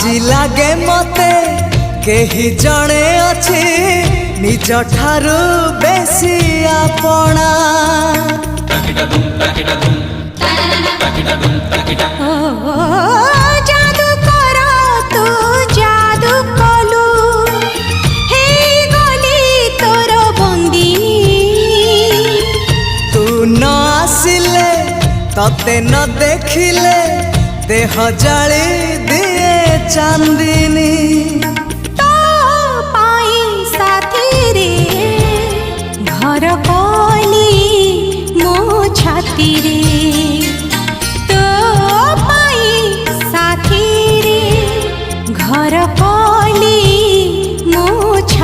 আজি লাগে মতে केही जणे अछि निज ठारू बेसी आपणा जादू कर तू जादू कलु हे गली तोर बंदिनी तू न आसिले तते न देखिले देह जाली दिए चांदिनी।